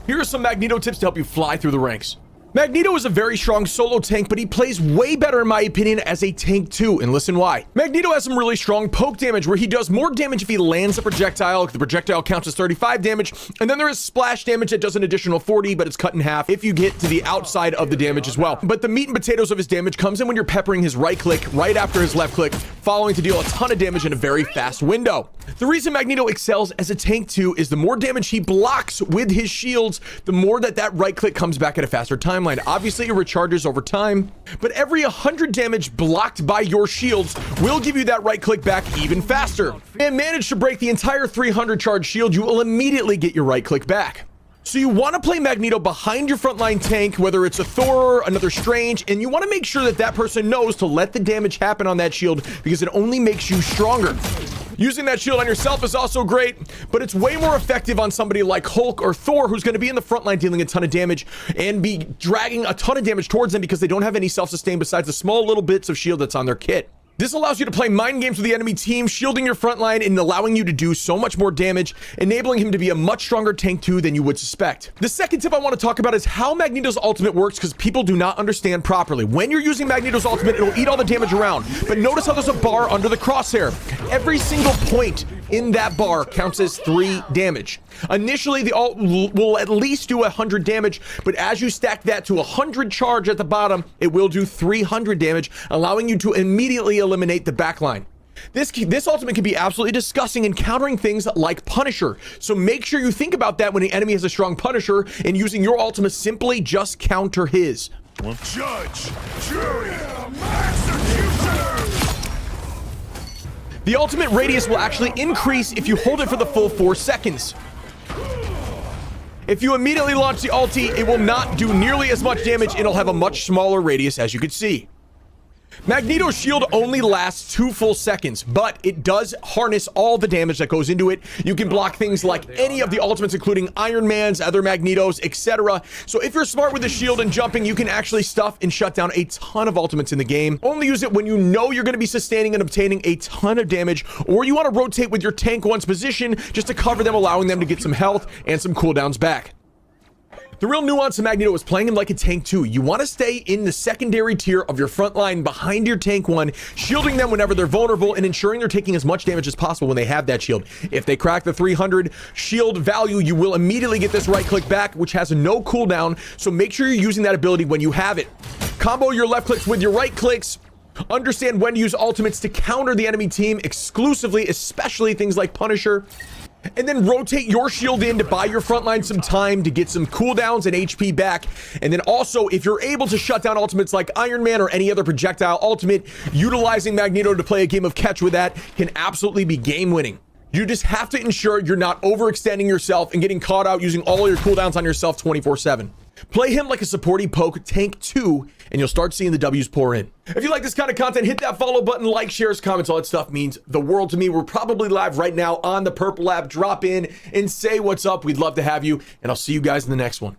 Here are some Magneto tips to help you fly through the ranks. Magneto is a very strong solo tank, but he plays way better in my opinion as a tank too, and listen why. Magneto has some really strong poke damage where he does more damage if he lands a projectile. The projectile counts as 35 damage, and then there is splash damage that does an additional 40, but it's cut in half if you get to the outside of the damage as well. But the meat and potatoes of his damage comes in when you're peppering his right click right after his left click, following to deal a ton of damage in a very fast window. The reason Magneto excels as a tank too is the more damage he blocks with his shields, the more that right click comes back at a faster timeline. Obviously, it recharges over time, but every 100 damage blocked by your shields will give you that right click back even faster. And manage to break the entire 300 charge shield, you will immediately get your right click back. So you want to play Magneto behind your frontline tank, whether it's a Thor, another Strange, and you want to make sure that person knows to let the damage happen on that shield because it only makes you stronger. Using that shield on yourself is also great, but it's way more effective on somebody like Hulk or Thor, who's going to be in the front line dealing a ton of damage and be dragging a ton of damage towards them because they don't have any self-sustain besides the small little bits of shield that's on their kit. This allows you to play mind games with the enemy team, shielding your front line and allowing you to do so much more damage, enabling him to be a much stronger tank too than you would suspect. The second tip I want to talk about is how Magneto's ultimate works because people do not understand properly. When you're using Magneto's ultimate, it'll eat all the damage around, but notice how there's a bar under the crosshair. Every single point in that bar counts as 3 damage. Initially, the ult will at least do 100 damage, but as you stack that to 100 charge at the bottom, it will do 300 damage, allowing you to immediately eliminate the backline. This ultimate can be absolutely disgusting in countering things like Punisher, so make sure you think about that when the enemy has a strong Punisher, and using your ultimate simply just counter his. Judge, jury, executioner! The ultimate radius will actually increase if you hold it for the full 4 seconds. If you immediately launch the ulti, it will not do nearly as much damage. It'll have a much smaller radius, as you can see. Magneto's shield only lasts 2 full seconds, but it does harness all the damage that goes into it. You can block things like any of the ultimates, including Iron Man's, other Magnetos, etc. So if you're smart with the shield and jumping, you can actually stuff and shut down a ton of ultimates in the game. Only use it when you know you're going to be sustaining and obtaining a ton of damage, or you want to rotate with your tank one's position just to cover them, allowing them to get some health and some cooldowns back. The real nuance of Magneto is playing him like a tank too. You want to stay in the secondary tier of your front line behind your tank one, shielding them whenever they're vulnerable and ensuring they're taking as much damage as possible when they have that shield. If they crack the 300 shield value, you will immediately get this right click back, which has no cooldown, so make sure you're using that ability when you have it. Combo your left clicks with your right clicks. Understand when to use ultimates to counter the enemy team exclusively, especially things like Punisher. And then rotate your shield in to buy your front line some time to get some cooldowns and HP back. And then also, if you're able to shut down ultimates like Iron Man or any other projectile ultimate, utilizing Magneto to play a game of catch with that can absolutely be game winning. You just have to ensure you're not overextending yourself and getting caught out using all your cooldowns on yourself 24/7. Play him like a supporting poke tank too, and you'll start seeing the W's pour in. If you like this kind of content, hit that follow button, like, shares, comments, all that stuff means the world to me. We're probably live right now on the Purple app. Drop in and say what's up. We'd love to have you, and I'll see you guys in the next one.